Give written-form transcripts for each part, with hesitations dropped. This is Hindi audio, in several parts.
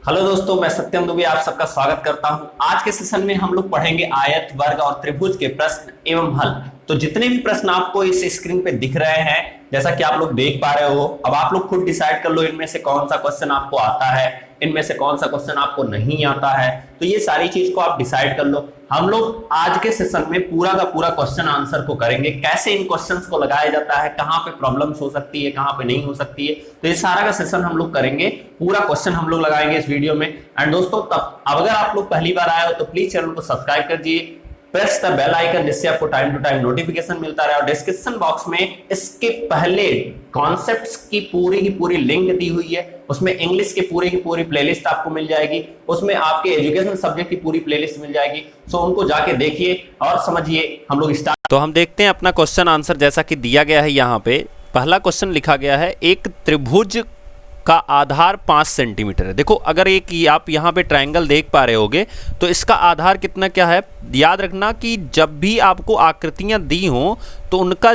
हेलो दोस्तों, मैं सत्यम दुबे आप सबका स्वागत करता हूं। आज के सेशन में हम लोग पढ़ेंगे आयत, वर्ग और त्रिभुज के प्रश्न एवं हल। तो जितने भी प्रश्न आपको इस स्क्रीन पे दिख रहे हैं, जैसा कि आप लोग देख पा रहे हो, अब आप लोग खुद डिसाइड कर लो इनमें से कौन सा क्वेश्चन आपको आता है, इनमें से कौन सा क्वेश्चन आपको नहीं आता है। तो ये सारी चीज को आप डिसाइड कर लो। हम लोग आज के सेशन में पूरा का पूरा क्वेश्चन आंसर को करेंगे, कैसे इन क्वेश्चंस को लगाया जाता है, कहां पे प्रॉब्लम्स हो सकती है, कहां पे नहीं हो सकती है। तो ये सारा का सेशन हम लोग करेंगे, पूरा क्वेश्चन हम लोग लगाएंगे इस वीडियो में। एंड दोस्तों, तब अगर आप लोग पहली बार आए हो तो प्लीज चैनल को सब्सक्राइब कर दीजिए, प्रेस द बेल आइकन, जिससे आपको टाइम टू टाइम नोटिफिकेशन मिलता रहे। और डिस्क्रिप्शन बॉक्स में इसके पहले कॉन्सेप्ट्स की पूरी लिंक दी हुई है, उसमें इंग्लिश की पूरी प्लेलिस्ट आपको मिल जाएगी, उसमें आपके एजुकेशन सब्जेक्ट की पूरी प्लेलिस्ट मिल जाएगी। सो उनको जाके देखिए और समझिए। हम लोग स्टार्ट। तो हम देखते हैं अपना क्वेश्चन आंसर जैसा कि दिया गया है। यहाँ पे पहला क्वेश्चन लिखा गया है, एक त्रिभुज का आधार 5 सेंटीमीटर है। देखो, अगर एक आप यहाँ पे ट्रायंगल देख पा रहे होगे तो इसका आधार कितना क्या है। याद रखना कि जब भी आपको आकृतियाँ दी हों तो उनका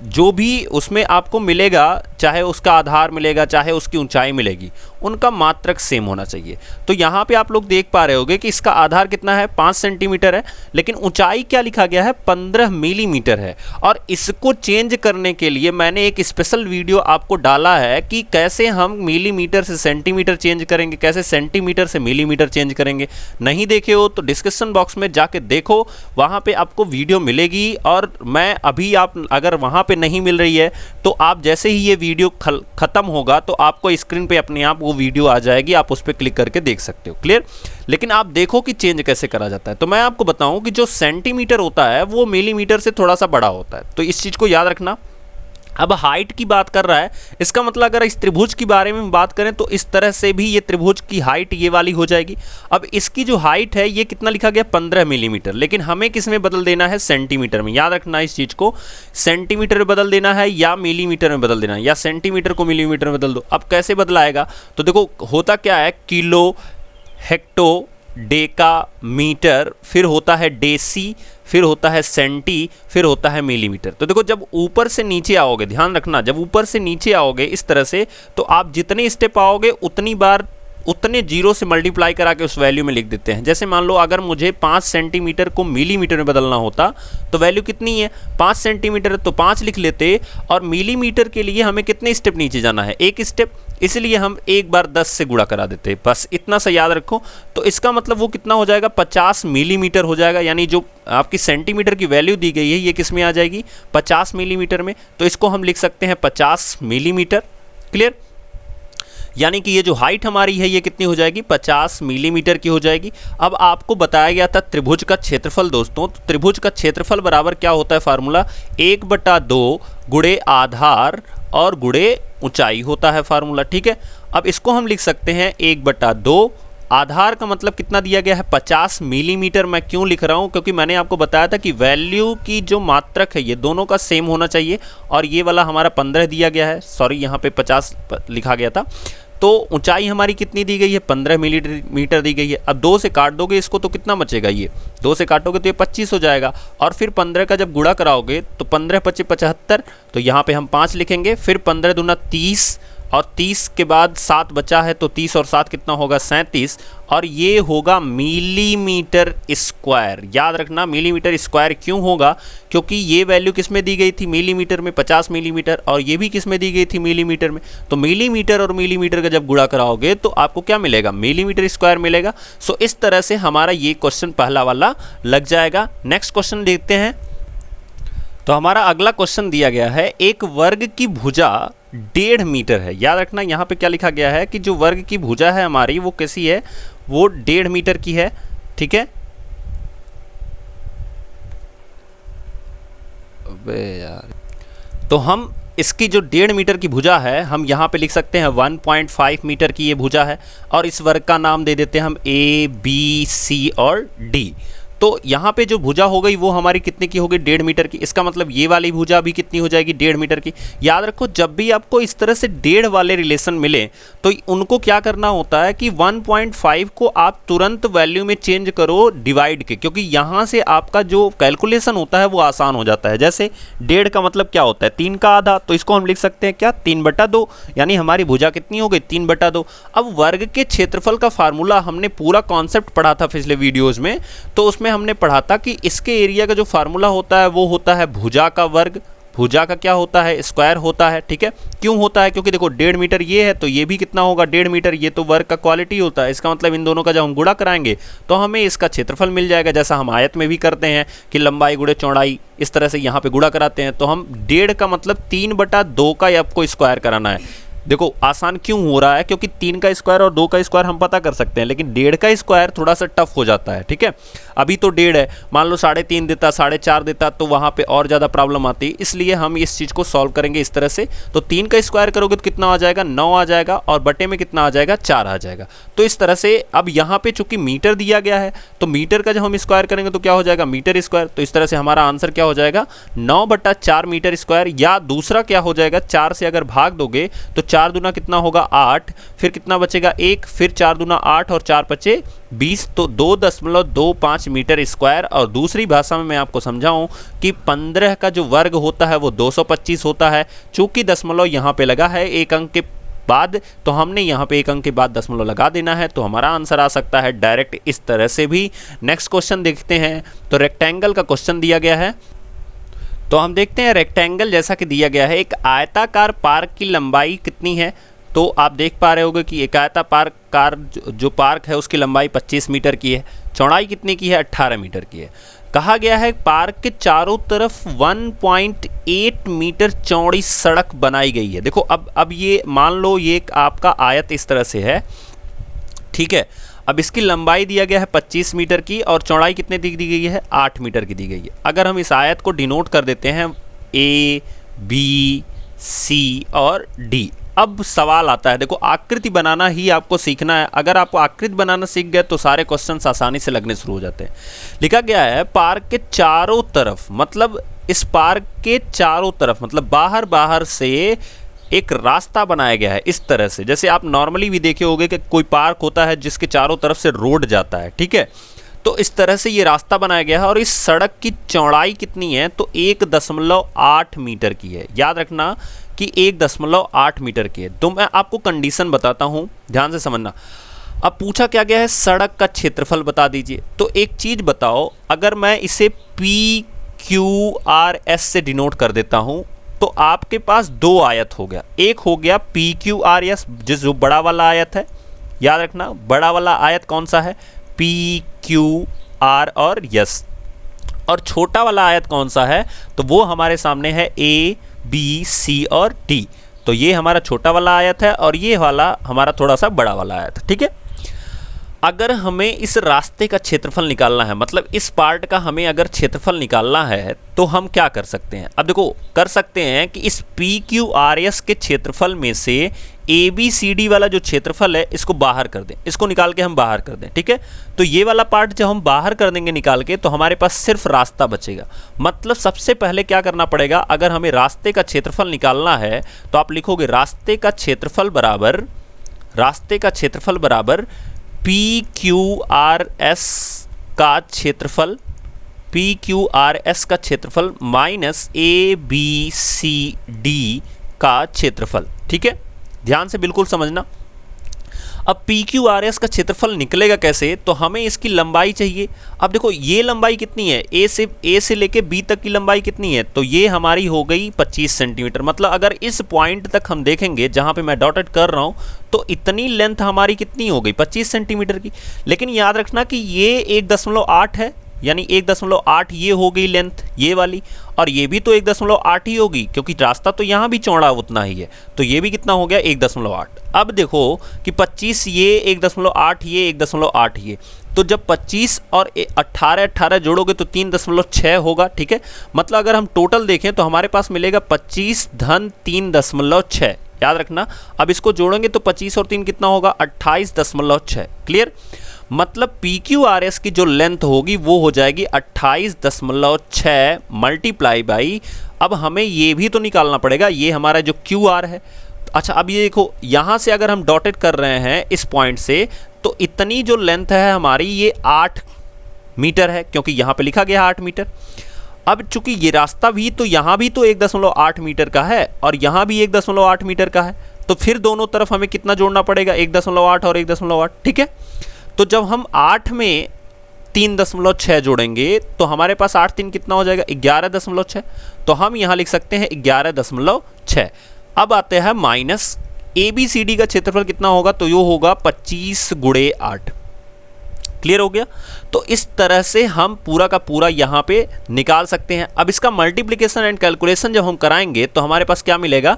जो भी उसमें आपको मिलेगा, चाहे उसका आधार मिलेगा चाहे उसकी ऊंचाई मिलेगी, उनका मात्रक सेम होना चाहिए। तो यहाँ पे आप लोग देख पा रहे होगे कि इसका आधार कितना है, 5 सेंटीमीटर है, लेकिन ऊंचाई क्या लिखा गया है, 15 मिलीमीटर है। और इसको चेंज करने के लिए मैंने एक स्पेशल वीडियो आपको डाला है कि कैसे हम मिलीमीटर से सेंटीमीटर चेंज करेंगे, कैसे सेंटीमीटर से मिलीमीटर चेंज करेंगे। नहीं देखे हो तो डिस्क्रिप्शन बॉक्स में जाके देखो, वहाँ पर आपको वीडियो मिलेगी। और मैं अभी आप अगर वहाँ पे नहीं मिल रही है तो आप जैसे ही ये वीडियो खत्म होगा तो आपको स्क्रीन पे अपने आप वो वीडियो आ जाएगी, आप उस पर क्लिक करके देख सकते हो। क्लियर। लेकिन आप देखो कि चेंज कैसे करा जाता है। तो मैं आपको बताऊं कि जो सेंटीमीटर होता है वो मिलीमीटर से थोड़ा सा बड़ा होता है, तो इस चीज को याद रखना। अब हाइट की बात कर रहा है, इसका मतलब अगर इस त्रिभुज के बारे में बात करें तो इस तरह से भी ये त्रिभुज की हाइट ये वाली हो जाएगी। अब इसकी जो हाइट है ये कितना लिखा गया, 15 मिलीमीटर, लेकिन हमें किस में बदल देना है, सेंटीमीटर में। याद रखना इस चीज को, सेंटीमीटर में बदल देना है या मिलीमीटर में बदल देना है, या सेंटीमीटर को मिलीमीटर में बदल दो। अब कैसे बदलाएगा, तो देखो होता क्या है, किलो, हेक्टो, डेका, मीटर, फिर होता है डेसी, फिर होता है सेंटी, फिर होता है मिलीमीटर। तो देखो, जब ऊपर से नीचे आओगे, ध्यान रखना, जब ऊपर से नीचे आओगे इस तरह से, तो आप जितने स्टेप आओगे उतनी बार उतने जीरो से मल्टीप्लाई करा के उस वैल्यू में लिख देते हैं। जैसे मान लो अगर मुझे 5 सेंटीमीटर को मिलीमीटर में बदलना होता तो वैल्यू कितनी है, 5 सेंटीमीटर तो 5 लिख लेते, और मिलीमीटर के लिए हमें कितने स्टेप नीचे जाना है, एक स्टेप, इसलिए हम एक बार 10 से गुणा करा देते। बस इतना सा याद रखो। तो इसका मतलब वो कितना हो जाएगा, 50 मिलीमीटर हो जाएगा। यानी जो आपकी सेंटीमीटर की वैल्यू दी गई है ये किस में आ जाएगी, 50 मिलीमीटर में। तो इसको हम लिख सकते हैं 50 मिलीमीटर। क्लियर। यानी कि ये जो हाइट हमारी है ये कितनी हो जाएगी, 50 मिलीमीटर की हो जाएगी। अब आपको बताया गया था त्रिभुज का क्षेत्रफल। दोस्तों, तो त्रिभुज का क्षेत्रफल बराबर क्या होता है, फार्मूला 1/2 गुणे आधार और गुणे ऊंचाई होता है फार्मूला। ठीक है। अब इसको हम लिख सकते हैं 1/2, आधार का मतलब कितना दिया गया है, 50 मिलीमीटर। मैं क्यों लिख रहा हूँ, क्योंकि मैंने आपको बताया था कि वैल्यू की जो मात्रक है ये दोनों का सेम होना चाहिए। और ये वाला हमारा 15 दिया गया है, सॉरी यहाँ पे 50 लिखा गया था। तो ऊंचाई हमारी कितनी दी गई है, 15 मिलीमीटर दी गई है। अब 2 से काट दोगे इसको तो कितना बचेगा, ये 2 से काटोगे तो ये 25 हो जाएगा। और फिर 15 का जब गुणा कराओगे तो 15 × 5 = 75, तो यहाँ पे हम 5 लिखेंगे। फिर 15 दूना 30, और 30 के बाद 7 बचा है, तो 30 और 7 कितना होगा, 37, और ये होगा मिलीमीटर स्क्वायर। याद रखना मिलीमीटर स्क्वायर क्यों होगा, क्योंकि ये वैल्यू किस में दी गई थी, मिलीमीटर में, 50 मिलीमीटर, और ये भी किस में दी गई थी, मिलीमीटर में। तो मिलीमीटर और मिलीमीटर का जब गुणा कराओगे तो आपको क्या मिलेगा, मिलीमीटर स्क्वायर मिलेगा। सो इस तरह से हमारा ये क्वेश्चन पहला वाला लग जाएगा। नेक्स्ट क्वेश्चन देखते हैं। तो हमारा अगला क्वेश्चन दिया गया है, एक वर्ग की भुजा 1.5 मीटर है। याद रखना यहाँ पे क्या लिखा गया है कि जो वर्ग की भुजा है हमारी वो कैसी है, वो 1.5 मीटर की है। ठीक है। अबे यार, तो हम इसकी जो 1.5 मीटर की भुजा है हम यहाँ पे लिख सकते हैं 1.5 मीटर की ये भुजा है, और इस वर्ग का नाम दे देते हैं हम A, B, C और D। तो यहाँ पे जो भुजा हो गई वो हमारी कितने की हो गई, 1.5 मीटर की। इसका मतलब ये वाली भुजा भी कितनी हो जाएगी, 1.5 मीटर की। याद रखो जब भी आपको इस तरह से 1.5 वाले रिलेशन मिले तो उनको क्या करना होता है कि 1.5 को आप तुरंत वैल्यू में चेंज करो डिवाइड के, क्योंकि यहाँ से आपका जो कैलकुलेशन होता है वो आसान हो जाता है। जैसे 1.5 का मतलब क्या होता है, 3 का आधा, तो इसको हम लिख सकते हैं क्या, 3/2, यानी हमारी भुजा कितनी हो गई, 3/2। अब वर्ग के क्षेत्रफल का फार्मूला हमने पूरा कॉन्सेप्ट पढ़ा था पिछले वीडियोज़ में, तो उसमें हमने पढ़ा था कि इसके एरिया का जो फार्मूला होता है वो होता है भुजा का वर्ग, भुजा का क्या होता है, स्क्वायर होता है। ठीक है, क्यों होता है, क्योंकि देखो 1.5 मीटर ये है तो ये भी कितना होगा, 1.5 मीटर, ये तो वर्ग का क्वालिटी होता है। इसका मतलब इन दोनों का जब हम गुणा कराएंगे तो हमें इसका क्षेत्रफल मिल जाएगा, जैसा हम आयत में भी करते हैं कि लंबाई गुणे चौड़ाई, इस तरह से यहाँ पे गुणा कराते हैं। तो हम 1.5 का मतलब 3/2 का आपको स्क्वायर कराना है। देखो आसान क्यों हो रहा है, क्योंकि 3 का स्क्वायर और 2 का स्क्वायर हम पता कर सकते हैं, लेकिन 1.5 का स्क्वायर थोड़ा सा टफ हो जाता है। ठीक है, अभी तो 1.5 है, मान लो 3.5 देता, 4.5 देता तो वहाँ पे और ज़्यादा प्रॉब्लम आती, इसलिए हम इस चीज़ को सॉल्व करेंगे इस तरह से। तो 3 का स्क्वायर करोगे तो कितना आ जाएगा, 9 आ जाएगा, और बटे में कितना आ जाएगा, 4 आ जाएगा। तो इस तरह से अब यहाँ पे चूंकि मीटर दिया गया है तो मीटर का जब हम स्क्वायर करेंगे तो क्या हो जाएगा, मीटर स्क्वायर। तो इस तरह से हमारा आंसर क्या हो जाएगा, 9/4 मीटर स्क्वायर। या दूसरा क्या हो जाएगा, 4 से अगर भाग दोगे तो 4 दूना कितना होगा, 8, फिर कितना बचेगा, 1, फिर 4 दूना 8 और 4 बचे 20, तो 2.25 मीटर स्क्वायर। और दूसरी भाषा में मैं आपको समझाऊं कि 15 का जो वर्ग होता है वो 225 होता है। चूंकि दशमलव यहाँ पे लगा है एक अंक के बाद, तो हमने यहाँ पे एक अंक के बाद दशमलव लगा देना है, तो हमारा आंसर आ सकता है डायरेक्ट इस तरह से भी। नेक्स्ट क्वेश्चन देखते हैं, तो रेक्टेंगल का क्वेश्चन दिया गया है। तो हम देखते हैं रेक्टेंगल जैसा कि दिया गया है, एक आयताकार पार्क की लंबाई कितनी है। तो आप देख पा रहे होगे कि एक आयताकार जो पार्क है उसकी लंबाई 25 मीटर की है, चौड़ाई कितने की है, 18 मीटर की है। कहा गया है पार्क के चारों तरफ 1.8 मीटर चौड़ी सड़क बनाई गई है। देखो अब ये मान लो ये एक आपका आयत इस तरह से है, ठीक है। अब इसकी लंबाई दिया गया है 25 मीटर की और चौड़ाई कितने दी गई है, 8 मीटर की दी गई है। अगर हम इस आयत को डिनोट कर देते हैं A, B, C और D। अब सवाल आता है, देखो आकृति बनाना ही आपको सीखना है। अगर आप आकृति बनाना सीख गए तो सारे क्वेश्चंस आसानी से लगने शुरू हो जाते हैं। लिखा गया है पार्क के चारों तरफ, मतलब इस पार्क के चारों तरफ मतलब बाहर से एक रास्ता बनाया गया है इस तरह से। जैसे आप नॉर्मली भी देखे होंगे कि कोई पार्क होता है जिसके चारों तरफ से रोड जाता है, ठीक है। तो इस तरह से ये रास्ता बनाया गया है और इस सड़क की चौड़ाई कितनी है, तो 1.8 मीटर की है। याद रखना कि 1.8 मीटर की है। तो मैं आपको कंडीशन बताता हूं, ध्यान से समझना। अब पूछा क्या गया है, सड़क का क्षेत्रफल बता दीजिए। तो एक चीज बताओ, अगर मैं इसे PQRS से डिनोट कर देता हूं तो आपके पास दो आयत हो गया। एक हो गया PQRS जो बड़ा वाला आयत है, याद रखना बड़ा वाला आयत कौन सा है, PQR और S। और छोटा वाला आयत कौन सा है, तो वो हमारे सामने है A, B, C और D। तो ये हमारा छोटा वाला आयत है और ये वाला हमारा थोड़ा सा बड़ा वाला आयत है, ठीक है। अगर हमें इस रास्ते का क्षेत्रफल निकालना है, मतलब इस पार्ट का हमें अगर क्षेत्रफल निकालना है तो हम क्या कर सकते हैं। अब देखो कर सकते हैं कि इस PQRS के क्षेत्रफल में से ABCD वाला जो क्षेत्रफल है इसको बाहर कर दें, इसको निकाल के हम बाहर कर दें, ठीक है। तो ये वाला पार्ट जब हम बाहर कर देंगे निकाल के तो हमारे पास सिर्फ रास्ता बचेगा। मतलब सबसे पहले क्या करना पड़ेगा, अगर हमें रास्ते का क्षेत्रफल निकालना है तो आप लिखोगे रास्ते का क्षेत्रफल बराबर PQRS का क्षेत्रफल, PQRS का क्षेत्रफल माइनस ABCD का क्षेत्रफल, ठीक है। ध्यान से बिल्कुल समझना। अब PQRS का क्षेत्रफल निकलेगा कैसे, तो हमें इसकी लंबाई चाहिए। अब देखो ये लंबाई कितनी है, A से लेके B तक की लंबाई कितनी है, तो ये हमारी हो गई 25 सेंटीमीटर। मतलब अगर इस पॉइंट तक हम देखेंगे जहां पे मैं डॉटेड कर रहा हूं तो इतनी लेंथ हमारी कितनी हो गई, 25 सेंटीमीटर की। लेकिन याद रखना कि ये 1.8 है, यानी 1.8 ये हो गई लेंथ ये वाली, और ये भी तो 1.8 ही होगी क्योंकि रास्ता तो यहाँ भी चौड़ा उतना ही है। तो ये भी कितना हो गया, 1.8। अब देखो कि 25 ये 1.8 ये 1.8 ये, तो जब 25 और 18 जोड़ोगे तो 3.6 होगा, ठीक है। मतलब अगर हम टोटल देखें तो हमारे पास मिलेगा 25 धन 3.6, याद रखना। अब इसको जोड़ेंगे तो 25 और 3 कितना होगा, 28.6। क्लियर। मतलब PQRS की जो लेंथ होगी वो हो जाएगी 28.6 मल्टीप्लाई बाई, अब हमें ये भी तो निकालना पड़ेगा, ये हमारा जो QR है। अच्छा अब ये देखो यहाँ से अगर हम डॉटेड कर रहे हैं इस पॉइंट से, तो इतनी जो लेंथ है हमारी ये 8 मीटर है, क्योंकि यहाँ पे लिखा गया 8 मीटर। अब चूंकि ये रास्ता भी तो यहाँ भी तो 1.8 मीटर का है और यहाँ भी 1.8 मीटर का है, तो फिर दोनों तरफ हमें कितना जोड़ना पड़ेगा, 1.8 और 1.8, ठीक है। तो जब हम 8 में 3.6 जोड़ेंगे तो हमारे पास 8 3 कितना हो जाएगा, 11.6। तो हम यहाँ लिख सकते हैं 11.6। अब आते हैं माइनस ABCD का क्षेत्रफल कितना होगा, तो ये होगा 25 × 8। क्लियर हो गया। तो इस तरह से हम पूरा का पूरा यहाँ पे निकाल सकते हैं। अब इसका मल्टीप्लिकेशन एंड कैलकुलेशन जब हम कराएंगे तो हमारे पास क्या मिलेगा,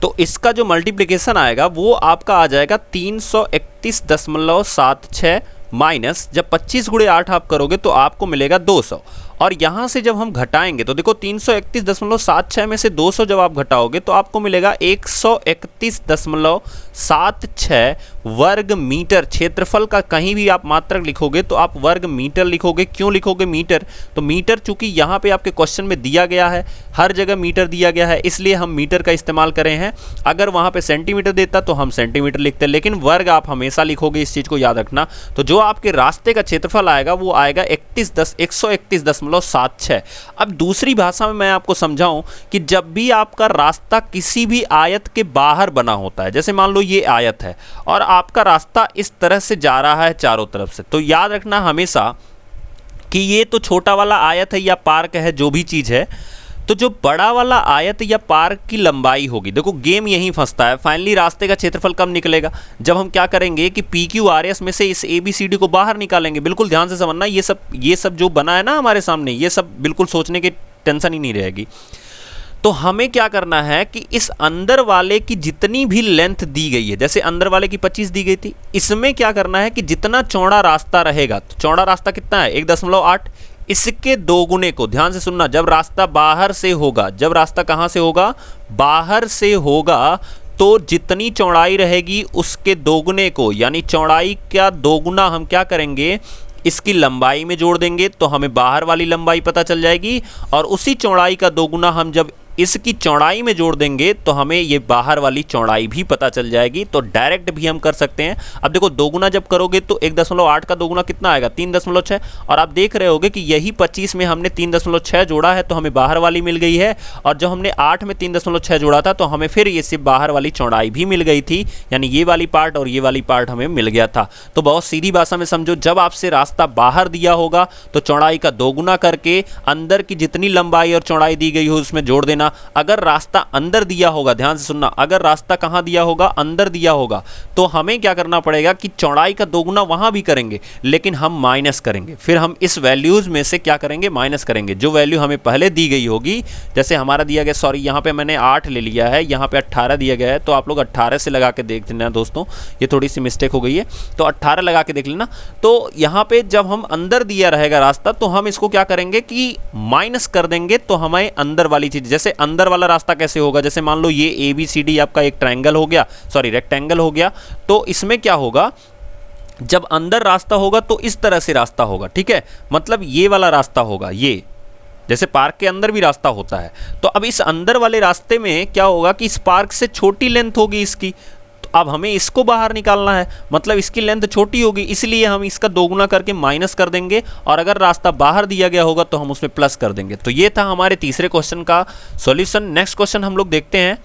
तो इसका जो मल्टीप्लिकेशन आएगा वो आपका आ जाएगा 331.76 माइनस, जब 25 × 8 आप करोगे तो आपको मिलेगा 200। और यहाँ से जब हम घटाएंगे तो देखो 331.76 में से 200 जब आप घटाओगे तो आपको मिलेगा 131.76 वर्ग मीटर। क्षेत्रफल का कहीं भी आप मात्रक लिखोगे तो आप वर्ग मीटर लिखोगे। क्यों लिखोगे मीटर, तो मीटर चूंकि यहाँ पे आपके क्वेश्चन में दिया गया है, हर जगह मीटर दिया गया है, इसलिए हम मीटर का इस्तेमाल करें हैं। अगर वहाँ पे सेंटीमीटर देता तो हम सेंटीमीटर लिखते, लेकिन वर्ग आप हमेशा लिखोगे, इस चीज़ को याद रखना। तो जो आपके रास्ते का क्षेत्रफल आएगा वो आएगा 131.76। अब दूसरी भाषा में मैं आपको समझाऊं कि जब भी आपका रास्ता किसी भी आयत के बाहर बना होता है, जैसे मान लो ये आयत है और आपका रास्ता इस तरह से जा रहा है चारों तरफ से, तो याद रखना हमेशा कि ये तो छोटा वाला आयत है या पार्क है, जो भी चीज़ है, तो जो बड़ा वाला आयत या पार्क की लंबाई होगी, देखो गेम यहीं फंसता है। फाइनली रास्ते का क्षेत्रफल कब निकलेगा, जब हम क्या करेंगे कि PQRS में से इस ABCD को बाहर निकालेंगे। बिल्कुल ध्यान से समझना, ये सब जो बना है ना हमारे सामने, ये सब बिल्कुल सोचने की टेंशन ही नहीं रहेगी। तो हमें क्या करना है कि इस अंदर वाले की जितनी भी लेंथ दी गई है, जैसे अंदर वाले की 25 दी गई थी, इसमें क्या करना है कि जितना चौड़ा रास्ता रहेगा, तो चौड़ा रास्ता कितना है 1.8, इसके दोगुने को, ध्यान से सुनना, जब रास्ता बाहर से होगा, जब रास्ता कहाँ से होगा, बाहर से होगा, तो जितनी चौड़ाई रहेगी उसके दोगुने को, यानी चौड़ाई का दोगुना हम क्या करेंगे, इसकी लंबाई में जोड़ देंगे, तो हमें बाहर वाली लंबाई पता चल जाएगी। और उसी चौड़ाई का दोगुना हम जब इसकी चौड़ाई में जोड़ देंगे तो हमें ये बाहर वाली चौड़ाई भी पता चल जाएगी। तो डायरेक्ट भी हम कर सकते हैं। अब देखो दोगुना जब करोगे तो 1.8 का दोगुना कितना आएगा 3.6, और आप देख रहे होगे कि यही 25 में हमने 3.6 जोड़ा है तो हमें बाहर वाली मिल गई है, और जब हमने 8 में 3.6 जोड़ा था तो हमें फिर ये सिर्फ बाहर वाली चौड़ाई भी मिल गई थी, यानी ये वाली पार्ट और ये वाली पार्ट हमें मिल गया था। तो बहुत सीधी भाषा में समझो, जब आपसे रास्ता बाहर दिया होगा तो चौड़ाई का दोगुना करके अंदर की जितनी लंबाई और चौड़ाई दी गई हो उसमें जोड़ देना। अगर रास्ता अंदर दिया होगा, ध्यान से सुनना, अगर रास्ता कहां दिया होगा, अंदर दिया होगा, तो हमें क्या करना पड़ेगा कि चौड़ाई का दोगुना वहां भी करेंगे, लेकिन हम माइनस करेंगे। फिर हम इस वैल्यूज में से क्या करेंगे, माइनस करेंगे। जो वैल्यू हमें पहले दी गई होगी, जैसे हमारा दिया गया, सॉरी यहाँ पे मैंने 8 ले लिया है, यहाँ पे 18 दिया गया है, तो आप लोग 18 से लगा के देख लेना दोस्तों, ये थोड़ी सी मिस्टेक हो गई है, तो 18 लगा के देख लेना। तो यहाँ पे जब हम अंदर दिया रहेगा रास्ता तो हम इसको क्या करेंगे कि माइनस कर देंगे, तो हमें अंदर वाली चीज, जैसे अंदर वाला रास्ता कैसे होगा, जैसे मान लो ये ABCD आपका एक ट्रायंगल हो गया, सॉरी रेक्टेंगल हो गया, तो इसमें क्या होगा, जब अंदर रास्ता होगा तो इस तरह से रास्ता होगा, ठीक है, मतलब ये वाला रास्ता होगा, ये जैसे पार्क के अंदर भी रास्ता होता है। तो अब इस अंदर वाले रास्ते में क्या होगा कि इस पार्क से छोटी लेंथ होगी इसकी, अब हमें इसको बाहर निकालना है, मतलब इसकी लेंथ छोटी होगी, इसलिए हम इसका दोगुना करके माइनस कर देंगे, और अगर रास्ता बाहर दिया गया होगा तो हम उसमें प्लस कर देंगे। तो ये था हमारे तीसरे क्वेश्चन का सॉल्यूशन। नेक्स्ट क्वेश्चन हम लोग देखते हैं।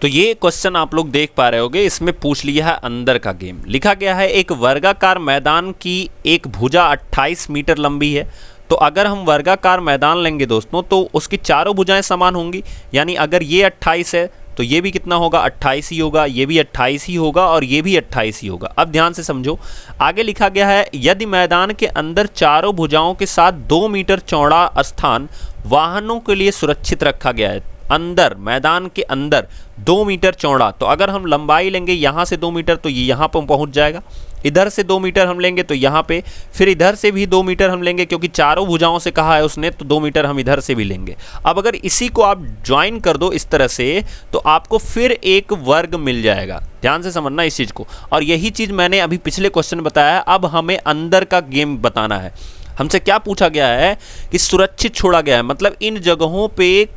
तो ये क्वेश्चन आप लोग देख पा रहे होगे, इसमें पूछ लिया है अंदर का गेम। लिखा गया है एक वर्गाकार मैदान की एक भुजा 28 मीटर लंबी है। तो अगर हम वर्गाकार मैदान लेंगे दोस्तों तो उसकी चारों भुजाएं समान होंगी, यानी अगर ये 28 है तो ये भी कितना होगा 28 ही होगा, ये भी 28 ही होगा, और ये भी 28 ही होगा। अब ध्यान से समझो, आगे लिखा गया है यदि मैदान के अंदर चारों भुजाओं के साथ 2 मीटर चौड़ा स्थान वाहनों के लिए सुरक्षित रखा गया है। अंदर, मैदान के अंदर 2 मीटर चौड़ा, तो अगर हम लंबाई लेंगे यहाँ से 2 मीटर तो ये यहाँ पर पहुँच जाएगा, इधर से 2 मीटर हम लेंगे तो यहाँ पे, फिर इधर से भी 2 मीटर हम लेंगे क्योंकि चारों भुजाओं से कहा है उसने, तो 2 मीटर हम इधर से भी लेंगे। अब अगर इसी को आप ज्वाइन कर दो इस तरह से तो आपको फिर एक वर्ग मिल जाएगा। ध्यान से समझना इस चीज़ को, और यही चीज़ मैंने अभी पिछले क्वेश्चन बताया है। अब हमें अंदर का गेम बताना है। हमसे क्या पूछा गया है कि सुरक्षित छोड़ा गया है, मतलब इन जगहों पे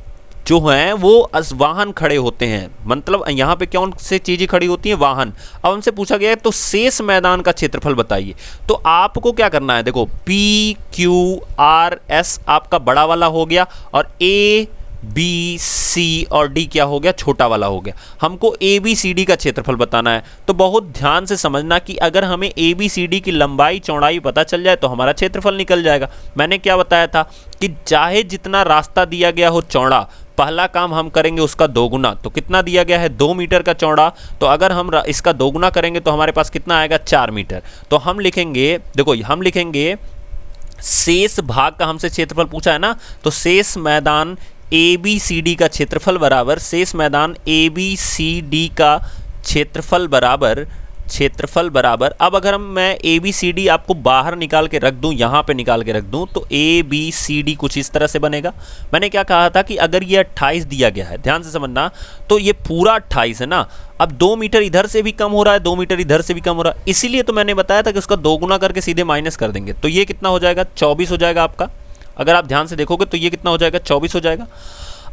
जो हैं वो वाहन खड़े होते हैं, मतलब यहाँ पे कौन से चीज़ें खड़ी होती हैं, वाहन। अब हमसे पूछा गया है तो शेष मैदान का क्षेत्रफल बताइए। तो आपको क्या करना है, देखो PQRS आपका बड़ा वाला हो गया और ABC और D क्या हो गया, छोटा वाला हो गया। हमको ABCD का क्षेत्रफल बताना है। तो बहुत ध्यान से समझना कि अगर हमें ABCD की लंबाई चौड़ाई पता चल जाए तो हमारा क्षेत्रफल निकल जाएगा। मैंने क्या बताया था कि चाहे जितना रास्ता दिया गया हो चौड़ा, पहला काम हम करेंगे उसका दोगुना। तो कितना दिया गया है, 2 मीटर का चौड़ा, तो अगर हम इसका दोगुना करेंगे तो हमारे पास कितना आएगा, 4 मीटर। तो हम लिखेंगे, देखो हम लिखेंगे शेष भाग का हमसे क्षेत्रफल पूछा है ना, तो शेष मैदान ABCD का क्षेत्रफल बराबर, शेष मैदान ABCD का क्षेत्रफल बराबर अब अगर मैं ABCD आपको बाहर निकाल के रख दूं, यहाँ पे निकाल के रख दूं, तो ABCD कुछ इस तरह से बनेगा। मैंने क्या कहा था कि अगर ये 28 दिया गया है, ध्यान से समझना, तो ये पूरा 28 है ना। अब 2 मीटर इधर से भी कम हो रहा है, 2 मीटर इधर से भी कम हो रहा है, इसीलिए तो मैंने बताया था कि उसका दोगुना करके सीधे माइनस कर देंगे। तो ये कितना हो जाएगा, 24 हो जाएगा आपका। अगर आप ध्यान से देखोगे तो ये कितना हो जाएगा, 24 हो जाएगा।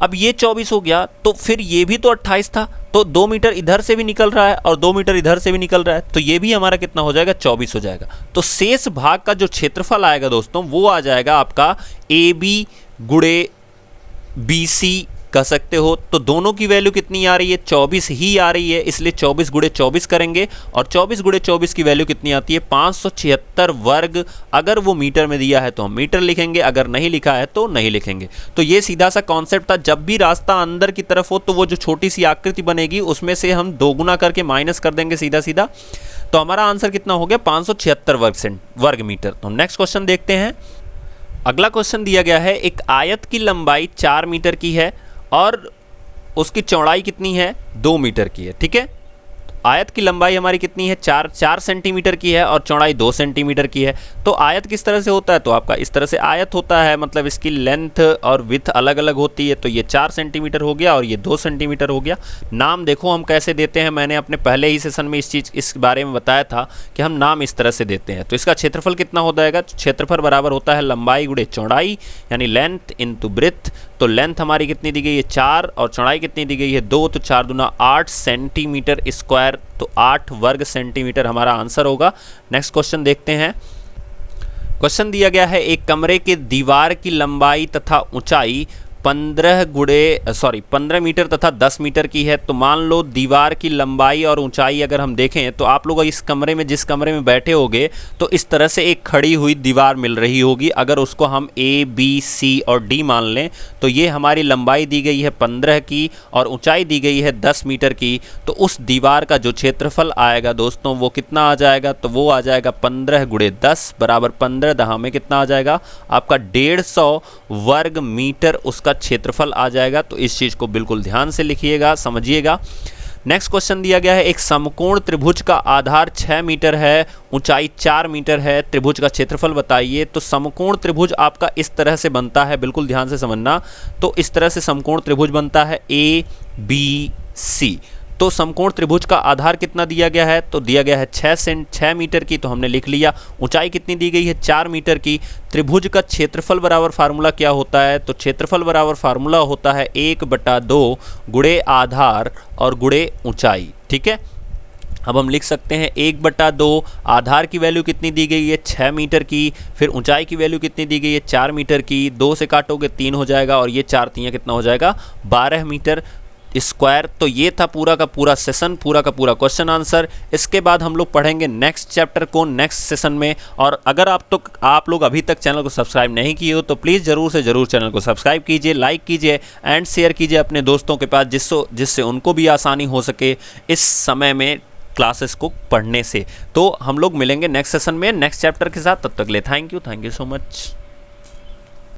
अब ये 24 हो गया तो फिर ये भी तो 28 था, तो 2 मीटर इधर से भी निकल रहा है और 2 मीटर इधर से भी निकल रहा है, तो ये भी हमारा कितना हो जाएगा, 24 हो जाएगा। तो शेष भाग का जो क्षेत्रफल आएगा दोस्तों वो आ जाएगा आपका AB गुणे BC कह सकते हो। तो दोनों की वैल्यू कितनी आ रही है, 24 ही आ रही है, इसलिए 24 गुणे 24 करेंगे और 24 गुणे 24 की वैल्यू कितनी आती है, 576 वर्ग। अगर वो मीटर में दिया है तो हम मीटर लिखेंगे, अगर नहीं लिखा है तो नहीं लिखेंगे। तो ये सीधा सा कॉन्सेप्ट था। जब भी रास्ता अंदर की तरफ हो तो वो जो छोटी सी आकृति बनेगी उसमें से हम दोगुना करके माइनस कर देंगे सीधा सीधा। तो हमारा आंसर कितना हो गया, 576 वर्ग मीटर। तो नेक्स्ट क्वेश्चन देखते हैं। अगला क्वेश्चन दिया गया है, एक आयत की लंबाई 4 मीटर की है और उसकी चौड़ाई कितनी है, 2 मीटर की है। ठीक है, आयत की लंबाई हमारी कितनी है, 4 सेंटीमीटर की है और चौड़ाई 2 सेंटीमीटर की है। तो आयत किस तरह से होता है, तो आपका इस तरह से आयत होता है, मतलब इसकी लेंथ और विड्थ अलग अलग होती है। तो ये 4 सेंटीमीटर हो गया और ये 2 सेंटीमीटर हो गया। नाम देखो हम कैसे देते हैं, मैंने अपने पहले ही सेशन में इस बारे में बताया था कि हम नाम इस तरह से देते हैं। तो इसका क्षेत्रफल कितना हो जाएगा, क्षेत्रफल बराबर होता है लंबाई गुणे चौड़ाई, यानी लेंथ इनटू ब्रेथ। तो लेंथ हमारी कितनी दी गई है, 4, और चौड़ाई कितनी दी गई है, 2, तो 4 दूना 8 सेंटीमीटर स्क्वायर, तो 8 वर्ग सेंटीमीटर हमारा आंसर होगा। नेक्स्ट क्वेश्चन देखते हैं। क्वेश्चन दिया गया है, एक कमरे के दीवार की लंबाई तथा ऊंचाई 15 मीटर तथा 10 मीटर की है। तो मान लो दीवार की लंबाई और ऊंचाई अगर हम देखें तो आप लोग इस कमरे में, जिस कमरे में बैठे होगे, तो इस तरह से एक खड़ी हुई दीवार मिल रही होगी। अगर उसको हम ABC और D मान लें तो ये हमारी लंबाई दी गई है 15 की और ऊंचाई दी गई है 10 मीटर की। तो उस दीवार का जो क्षेत्रफल आएगा दोस्तों वो कितना आ जाएगा, तो वो आ जाएगा 15 गुणे 10 बराबर 15 दहा में कितना आ जाएगा आपका 150 वर्ग मीटर उसका क्षेत्रफल आ जाएगा। तो इस चीज को बिल्कुल ध्यान से लिखिएगा, समझिएगा। नेक्स्ट क्वेश्चन दिया गया है, एक समकोण त्रिभुज का आधार 6 मीटर है, ऊंचाई 4 मीटर है, त्रिभुज का क्षेत्रफल बताइए। तो समकोण त्रिभुज आपका इस तरह से बनता है, बिल्कुल ध्यान से समझना। तो इस तरह से समकोण त्रिभुज बनता है ABC। तो समकोण त्रिभुज का आधार कितना दिया गया है, तो दिया गया है 6 मीटर की, तो हमने लिख लिया। ऊंचाई कितनी दी गई है, 4 मीटर की। त्रिभुज का क्षेत्रफल बराबर फार्मूला क्या होता है, तो क्षेत्रफल बराबर फार्मूला होता है 1/2 गुणे आधार और गुणे ऊंचाई। ठीक है, अब हम लिख सकते हैं 1/2, आधार की वैल्यू कितनी दी गई है 6 मीटर की, फिर ऊंचाई की वैल्यू कितनी दी गई है 4 मीटर की, 2 से काटोगे 3 हो जाएगा और ये 4 3 कितना हो जाएगा 12 मीटर स्क्वायर। तो ये था पूरा का पूरा सेशन, पूरा का पूरा क्वेश्चन आंसर। इसके बाद हम लोग पढ़ेंगे नेक्स्ट चैप्टर को नेक्स्ट सेशन में। और अगर आप लोग अभी तक चैनल को सब्सक्राइब नहीं किए हो तो प्लीज़ ज़रूर से ज़रूर चैनल को सब्सक्राइब कीजिए, लाइक कीजिए एंड शेयर कीजिए अपने दोस्तों के पास, जिससे उनको भी आसानी हो सके इस समय में क्लासेस को पढ़ने से। तो हम लोग मिलेंगे नेक्स्ट सेशन में नेक्स्ट चैप्टर के साथ। तब तक ले थैंक यू सो मच।